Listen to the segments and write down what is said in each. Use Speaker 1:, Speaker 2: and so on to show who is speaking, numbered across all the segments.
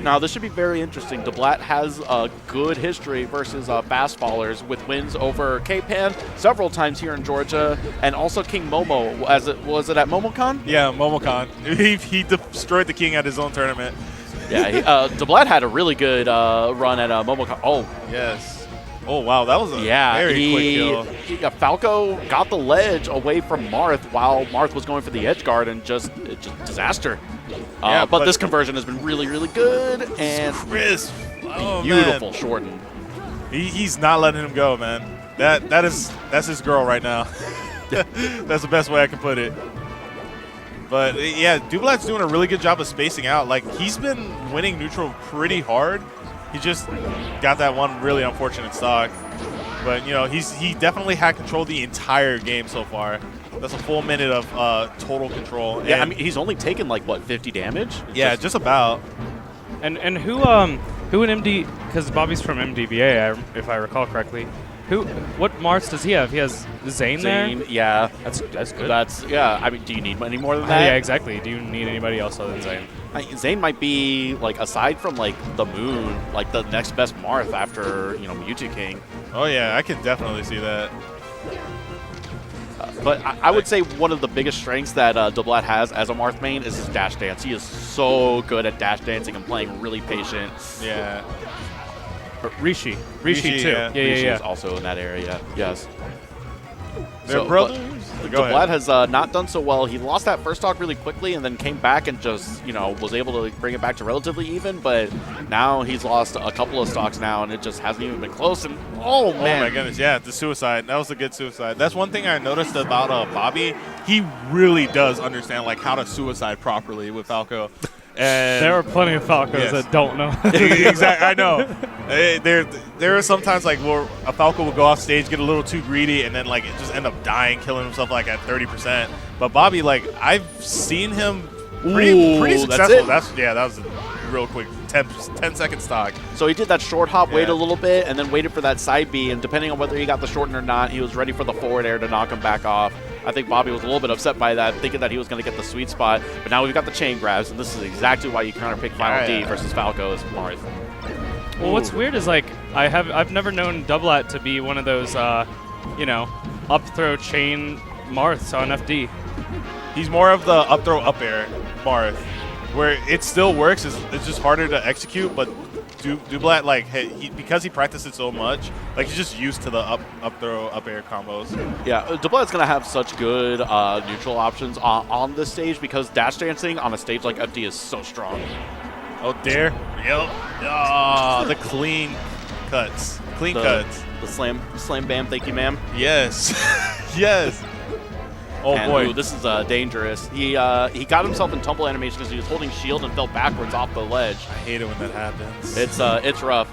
Speaker 1: Now, this should be very interesting. Dublat has a good history versus fast fallers with wins over K-Pan several times here in Georgia, and also King Momo. Was it at MomoCon?
Speaker 2: Yeah, MomoCon. He destroyed the king at his own tournament.
Speaker 1: Yeah, Dublat had a really good run at MomoCon. Oh,
Speaker 2: yes. Oh, wow, that was a very quick kill.
Speaker 1: Falco got the ledge away from Marth while Marth was going for the edge guard, and just disaster. But this conversion has been really, really good, and
Speaker 2: crisp. Oh,
Speaker 1: beautiful
Speaker 2: man.
Speaker 1: shorten.
Speaker 2: He's not letting him go, man. That's his girl right now. That's the best way I can put it. But yeah, Dublat's doing a really good job of spacing out. Like, he's been winning neutral pretty hard. He just got that one really unfortunate stock. But, you know, he definitely had control the entire game so far. That's a full minute of total control.
Speaker 1: Yeah, I mean, he's only taken, like, what, 50 damage?
Speaker 2: Yeah, just about.
Speaker 3: And who in MD, because Bobby's from MDVA, if I recall correctly. What Marths does he have? He has Zane there?
Speaker 1: Yeah.
Speaker 3: That's good.
Speaker 1: Yeah, I mean, do you need any more than that?
Speaker 3: Yeah, exactly. Do you need anybody else other than Zane?
Speaker 1: Zane might be, like, aside from, like, the Moon, like, the next best Marth after, you know, Mewtwo King.
Speaker 2: Oh, yeah, I can definitely see that.
Speaker 1: But I would say one of the biggest strengths that Dublat has as a Marth main is his dash dance. He is so good at dash dancing and playing really patient.
Speaker 2: Yeah.
Speaker 3: Rishi too.
Speaker 2: Yeah.
Speaker 1: Rishi is also in that area, yes.
Speaker 2: They're brothers.
Speaker 1: Dublat has not done so well. He lost that first stock really quickly and then came back and just, you know, was able to bring it back to relatively even. But now he's lost a couple of stocks now, and it just hasn't even been close. And oh man,
Speaker 2: oh my goodness, yeah, the suicide. That was a good suicide. That's one thing I noticed about Bobby. He really does understand like how to suicide properly with Falco. And
Speaker 3: there are plenty of Falcos that don't know.
Speaker 2: Exactly, I know. There are sometimes like where a Falco will go off stage, get a little too greedy, and then like just end up dying, killing himself like at 30%. But Bobby, like I've seen him pretty successful. That was a real quick 10-second stock.
Speaker 1: So he did that short hop, wait a little bit, and then waited for that side B. And depending on whether he got the shorten or not, he was ready for the forward air to knock him back off. I think Bobby was a little bit upset by that, thinking that he was going to get the sweet spot. But now we've got the chain grabs, and this is exactly why you counterpick Final D versus Falco as Marth.
Speaker 3: Well, what's weird is like I've never known Dublat to be one of those you know, up throw chain Marths on FD.
Speaker 2: He's more of the up throw up air Marth, where it still works. It's just harder to execute, but Dublat, like, because he practiced it so much, like, he's just used to the up throw, up air combos.
Speaker 1: Yeah, Dublat's going to have such good neutral options on this stage because dash dancing on a stage like FD is so strong.
Speaker 2: Oh, dare. Yep. Oh, the clean cuts.
Speaker 1: The slam bam, thank you, ma'am.
Speaker 2: Yes. Yes. Oh,
Speaker 1: and,
Speaker 2: boy.
Speaker 1: Ooh, this is dangerous. He got himself in tumble animation because he was holding shield and fell backwards off the ledge.
Speaker 2: I hate it when that happens.
Speaker 1: It's rough.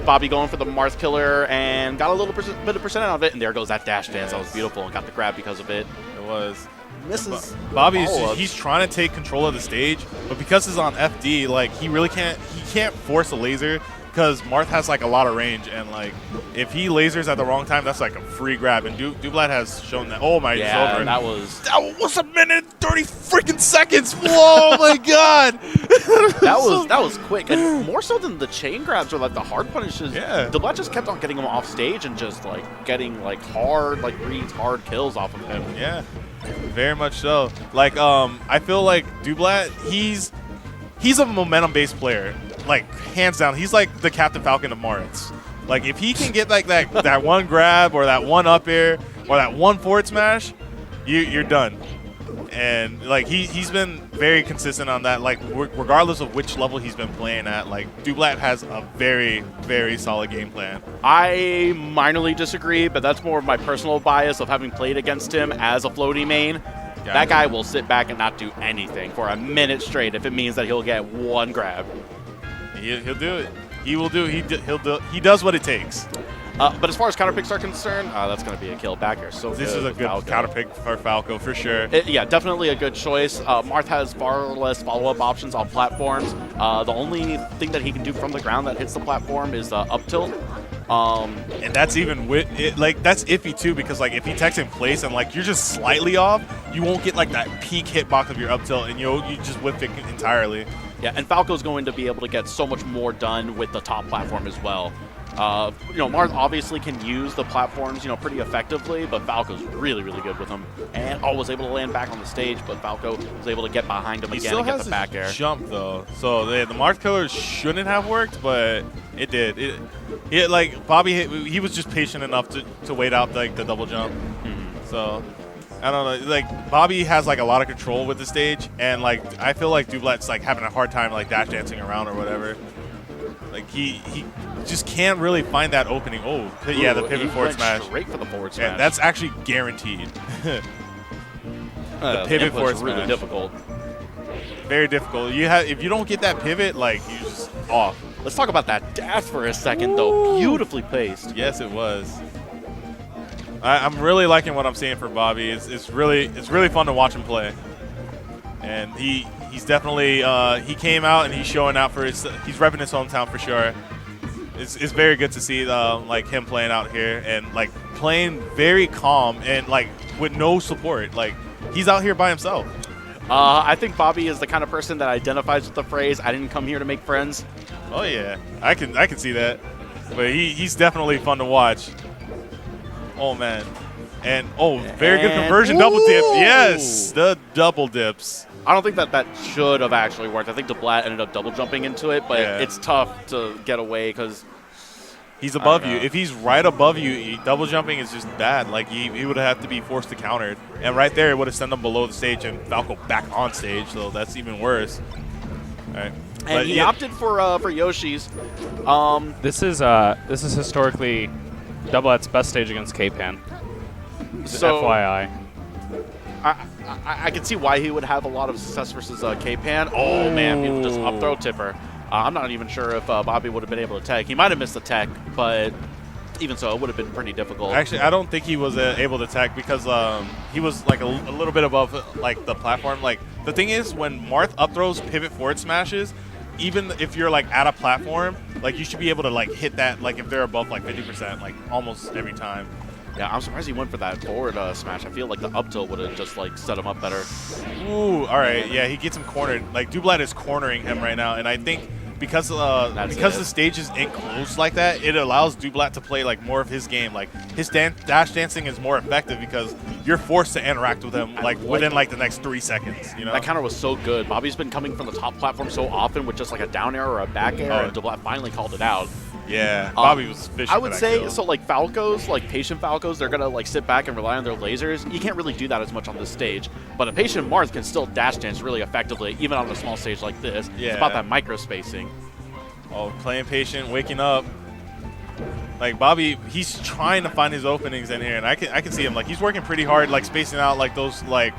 Speaker 1: Bobby going for the Marth killer and got a little bit of percent out of it, and there goes that dash dance. That was beautiful and got the grab because of it.
Speaker 2: It was.
Speaker 1: Misses.
Speaker 2: Bobby's he's trying to take control of the stage, but because he's on FD, like he can't force a laser because Marth has like a lot of range, and like if he lasers at the wrong time, that's like a free grab. And Dublat has shown that. Oh my,
Speaker 1: yeah,
Speaker 2: it's over.
Speaker 1: That
Speaker 2: was a minute and 30 freaking seconds. Whoa, my god.
Speaker 1: that was quick, and more so than the chain grabs or like the hard punishes.
Speaker 2: Yeah,
Speaker 1: Dublat just kept on getting him off stage and just like getting like hard kills off of him.
Speaker 2: Yeah. Very much so. Like, I feel like Dublat, he's a momentum-based player. Like, hands down. He's like the Captain Falcon of Marths. Like, if he can get like that one grab or that one up air or that one forward smash, you're done. And like he's been very consistent on that. Like, regardless of which level he's been playing at, like Dublat has a very, very solid game plan.
Speaker 1: I minorly disagree, but that's more of my personal bias of having played against him as a floaty main. Yeah, that guy will sit back and not do anything for a minute straight if it means that he'll get one grab.
Speaker 2: He'll do it. He will do. He does what it takes.
Speaker 1: But as far as counterpicks are concerned, that's going to be a kill back here. So
Speaker 2: this is a good counterpick for Falco for sure.
Speaker 1: Yeah, definitely a good choice. Marth has far less follow-up options on platforms. The only thing that he can do from the ground that hits the platform is up tilt.
Speaker 2: And that's even that's iffy too, because like if he techs in place and like you're just slightly off, you won't get like that peak hitbox of your up tilt, and you just whip it entirely.
Speaker 1: Yeah, and Falco's going to be able to get so much more done with the top platform as well. Marth obviously can use the platforms, pretty effectively, but Falco's really, really good with them. And was able to land back on the stage, but Falco was able to get behind him again and get the back air.
Speaker 2: Jump though, so the Marth killer shouldn't have worked, but it did. It like Bobby, he was just patient enough to wait out like the double jump. So I don't know, like Bobby has like a lot of control with the stage, and like I feel like Dublat's like having a hard time like dash dancing around or whatever. Like he just can't really find that opening. Oh, yeah, the pivot forward smash.
Speaker 1: Straight for the forward smash.
Speaker 2: Yeah, that's actually guaranteed. The pivot forward smash.
Speaker 1: Really difficult.
Speaker 2: Very difficult. If you don't get that pivot, like you're just off.
Speaker 1: Let's talk about that dash for a second, though. Beautifully placed.
Speaker 2: Yes, it was. I'm really liking what I'm seeing for Bobby. It's really fun to watch him play. And he's definitely he came out and he's showing out for he's repping his hometown for sure. It's very good to see like him playing out here and like playing very calm and like with no support. Like he's out here by himself.
Speaker 1: I think Bobby is the kind of person that identifies with the phrase "I didn't come here to make friends."
Speaker 2: Oh yeah, I can see that. But he's definitely fun to watch. Oh man. And very good conversion, double dip. Yes, the double dips.
Speaker 1: I don't think that should have actually worked. I think Dublat ended up double jumping into it, but it's tough to get away because
Speaker 2: he's above you. If he's right above you, double jumping is just bad. Like he would have to be forced to counter it. And right there, it would have sent him below the stage and Falco back on stage, so that's even worse. All right.
Speaker 1: And he opted for Yoshi's.
Speaker 3: This is historically Dublat's best stage against K-Pan.
Speaker 1: So,
Speaker 3: FYI.
Speaker 1: I can see why he would have a lot of success versus K-Pan. Oh, man, he just up throw tipper. I'm not even sure if Bobby would have been able to tech. He might have missed the tech, but even so, it would have been pretty difficult.
Speaker 2: Actually, I don't think he was able to tech because he was like a little bit above like the platform. Like the thing is, when Marth up throws pivot forward smashes, even if you're like at a platform, like you should be able to like hit that like if they're above like 50%, like almost every time.
Speaker 1: Yeah, I'm surprised he went for that forward smash. I feel like the up tilt would have just like set him up better.
Speaker 2: Ooh, all right, yeah, he gets him cornered. Like Dublat is cornering him right now, and I think because the stage is enclosed like that, it allows Dublat to play like more of his game. Like his dash dancing is more effective because you're forced to interact with him like within like the next 3 seconds. You know,
Speaker 1: that counter was so good. Bobby's been coming from the top platform so often with just like a down air or a back air, and Dublat finally called it out.
Speaker 2: Yeah, Bobby was fishing.
Speaker 1: I would say so. Like Falcos, like patient Falcos, they're gonna like sit back and rely on their lasers. You can't really do that as much on this stage, but a patient Marth can still dash dance really effectively, even on a small stage like this.
Speaker 2: Yeah.
Speaker 1: It's about that micro spacing.
Speaker 2: Oh, playing patient, waking up. Like Bobby, he's trying to find his openings in here, and I can see him. Like he's working pretty hard, like spacing out like those like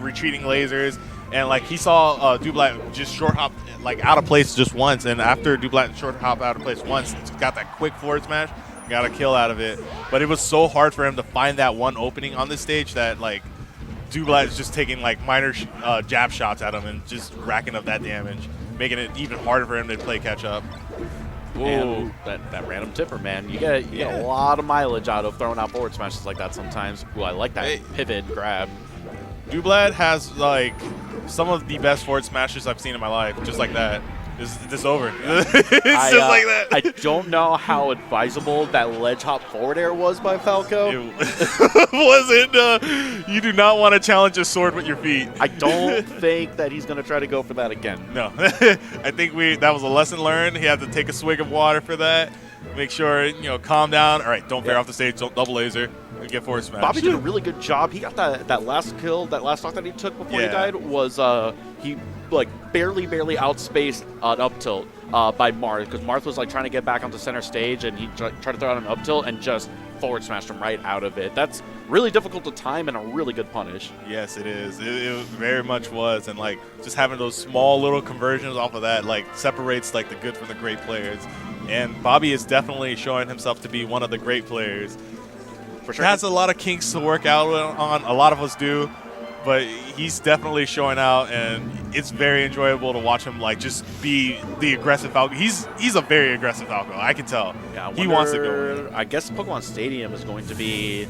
Speaker 2: retreating lasers. And like he saw Dublat just short hop like out of place just once, and after Dublat short hop out of place once, got that quick forward smash, got a kill out of it. But it was so hard for him to find that one opening on this stage that like Dublat is just taking like minor jab shots at him and just racking up that damage, making it even harder for him to play catch up.
Speaker 1: Ooh, that random tipper, man. You get a lot of mileage out of throwing out forward smashes like that sometimes. Ooh, I like that pivot grab.
Speaker 2: Dublat has like some of the best forward smashes I've seen in my life, just like that. It's over. It's just like that.
Speaker 1: I don't know how advisable that ledge hop forward air was by Falco.
Speaker 2: It wasn't. You do not want to challenge a sword with your feet.
Speaker 1: I don't think that he's going to try to go for that again.
Speaker 2: No. I think that was a lesson learned. He had to take a swig of water for that. Make sure, calm down. All right, don't veer off the stage. Don't double laser. And get forward smash.
Speaker 1: Bobby did a really good job. He got that last kill, that last stock that he took before he died was he like barely outspaced an up tilt by Marth, because Marth was like trying to get back onto center stage and he tried to throw out an up tilt and just forward smashed him right out of it. That's really difficult to time and a really good punish.
Speaker 2: Yes, it is. It very much was, and like just having those small little conversions off of that like separates like the good from the great players. And Bobby is definitely showing himself to be one of the great players. For sure. Has a lot of kinks to work out on. A lot of us do, but he's definitely showing out, and it's very enjoyable to watch him like just be the aggressive Falco. He's a very aggressive Falco. I can tell.
Speaker 1: Yeah,
Speaker 2: he wants to go.
Speaker 1: I guess Pokemon Stadium is going to be.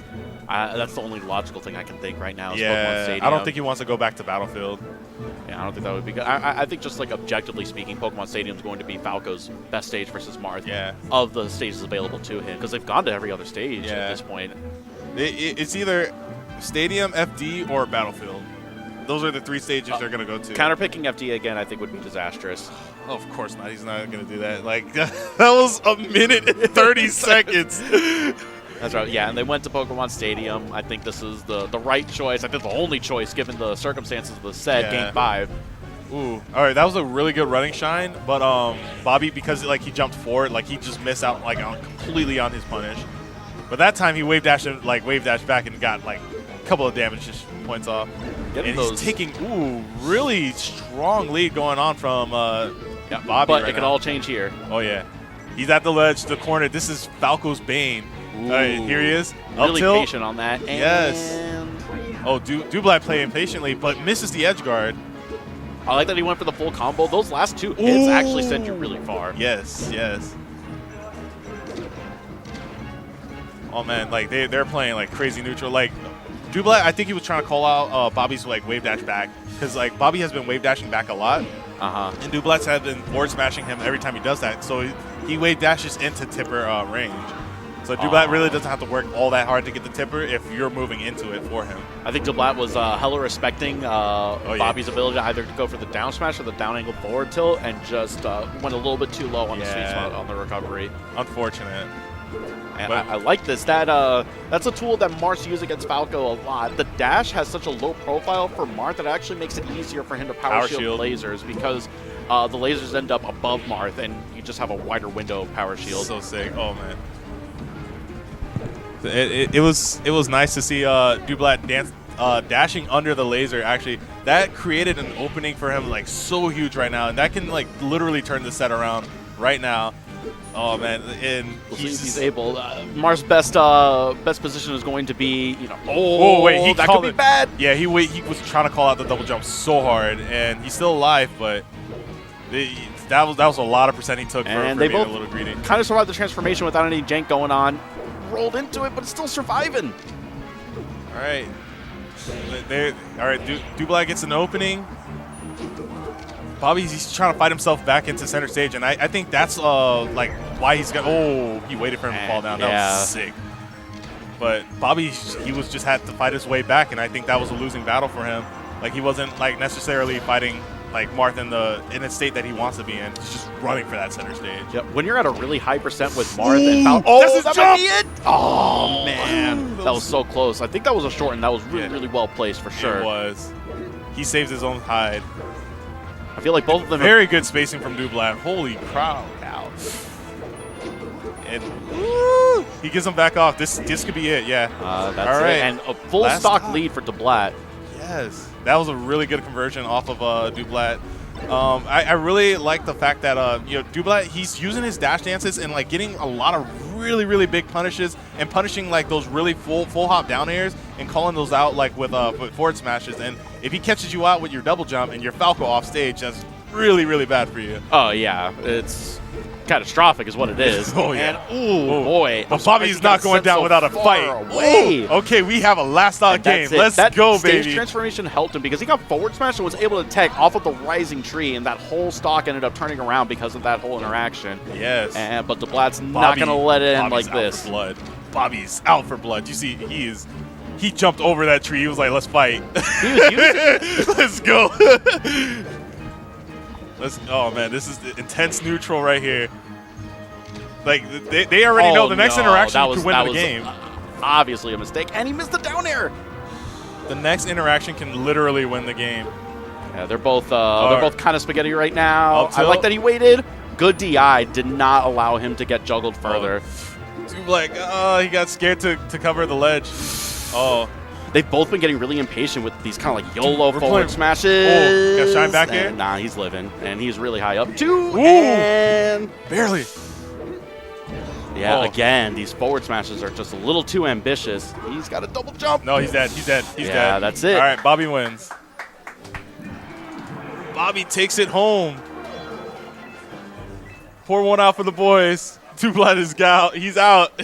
Speaker 1: That's the only logical thing I can think right now. Is
Speaker 2: Yeah,
Speaker 1: Pokemon Stadium.
Speaker 2: I don't think he wants to go back to Battlefield.
Speaker 1: Yeah, I don't think that would be good. I think just like objectively speaking, Pokemon Stadium is going to be Falco's best stage versus Marth of the stages available to him because they've gone to every other stage at this point.
Speaker 2: It's either Stadium, FD, or Battlefield. Those are the 3 stages they're going to go to.
Speaker 1: Counterpicking FD again, I think, would be disastrous.
Speaker 2: Oh, of course not. He's not going to do that. Like, that was a minute and 30 seconds.
Speaker 1: That's right. Yeah, and they went to Pokemon Stadium. I think this is the right choice. I think the only choice given the circumstances of the set, Game 5.
Speaker 2: Ooh. All right, that was a really good running shine, but Bobby, because like he jumped forward, like he just missed out like completely on his punish. But that time he wave dashed back and got like a couple of damage points off. He's taking really strong lead going on from Bobby.
Speaker 1: But it could all change here.
Speaker 2: Oh yeah, he's at the ledge, the corner. This is Falco's Bane. All right, here he is.
Speaker 1: Really patient on that. And
Speaker 2: yes. Oh, Dublat playing patiently, but misses the edge guard.
Speaker 1: I like that he went for the full combo. Those last 2 hits actually sent you really far.
Speaker 2: Yes, yes. Oh man, like they're playing like crazy neutral. Like Dublat, I think he was trying to call out Bobby's like wave dash back because like Bobby has been wave dashing back a lot. And Dublat's had been forward smashing him every time he does that. So he wave dashes into tipper range. So Dublat really doesn't have to work all that hard to get the tipper if you're moving into it for him.
Speaker 1: I think Dublat was hella respecting Bobby's ability to either go for the down smash or the down angle forward tilt and just went a little bit too low on the sweet spot on the recovery.
Speaker 2: Unfortunate.
Speaker 1: And I like this. That's a tool that Marth's use against Falco a lot. The dash has such a low profile for Marth that it actually makes it easier for him to power shield lasers because the lasers end up above Marth and you just have a wider window of power shield.
Speaker 2: So sick. Oh man. It was nice to see Dublat dashing under the laser. Actually, that created an opening for him like so huge right now, and that can like literally turn the set around right now. Oh man, and
Speaker 1: he's able. Marth's best position is going to be, wait, that could be bad.
Speaker 2: Yeah, he was trying to call out the double jump so hard, and he's still alive, but that was a lot of percent he took for being a little greedy.
Speaker 1: Kind of survived the transformation without any jank going on. Rolled into it, but it's still surviving.
Speaker 2: All right, Dublat gets an opening. Bobby's trying to fight himself back into center stage, and I think that's like why he's got. Oh, he waited for him to fall down. That was sick. But Bobby, he just had to fight his way back, and I think that was a losing battle for him. Like he wasn't like necessarily fighting like Marth in a state that he wants to be in. He's just running for that center stage.
Speaker 1: Yep. When you're at a really high percent with Marth and Falco, that might be it. Oh man, that was so close. I think that was a short, and that was really well placed for sure.
Speaker 2: It was. He saves his own hide.
Speaker 1: I feel like both of them
Speaker 2: very good spacing from Dublat. Holy cow! And he gets him back off. This could be it. Yeah.
Speaker 1: That's all right. And a full stock lead for Dublat.
Speaker 2: Yes, that was a really good conversion off of Dublat. I really like the fact that Dublat, he's using his dash dances and like getting a lot of really big punishes and punishing like those really full hop down airs and calling those out like with forward smashes. And if he catches you out with your double jump and your Falco off stage, that's really bad for you.
Speaker 1: Oh yeah, it's catastrophic is what it is.
Speaker 2: Oh yeah.
Speaker 1: And boy,
Speaker 2: but Bobby's not going down without a fight. Okay, we have a last out game. Let's go, baby.
Speaker 1: Stage transformation helped him because he got forward smash and was able to tech off of the rising tree, and that whole stock ended up turning around because of that whole interaction.
Speaker 2: Yes.
Speaker 1: But Dublat's not going to let it end like this.
Speaker 2: Blood. Bobby's out for blood. You see, he jumped over that tree. He was like, let's fight. Let's go. Oh man, this is the intense neutral right here. Like they already know the next interaction could win the game.
Speaker 1: Obviously a mistake, and he missed the down air.
Speaker 2: The next interaction can literally win the game.
Speaker 1: Yeah, they're both kind of spaghetti right now. I like that he waited. Good DI did not allow him to get juggled further.
Speaker 2: He got scared to cover the ledge. Oh.
Speaker 1: They've both been getting really impatient with these kind of like YOLO forward smashes.
Speaker 2: Got shine back here?
Speaker 1: Nah, he's living, and he's really high up too. And
Speaker 2: barely.
Speaker 1: Yeah, again, these forward smashes are just a little too ambitious. He's got a double jump.
Speaker 2: No, he's dead. He's dead. He's dead.
Speaker 1: Yeah, that's it.
Speaker 2: All right, Bobby wins. Bobby takes it home. Pour one out for the boys. Dublat is out. He's out.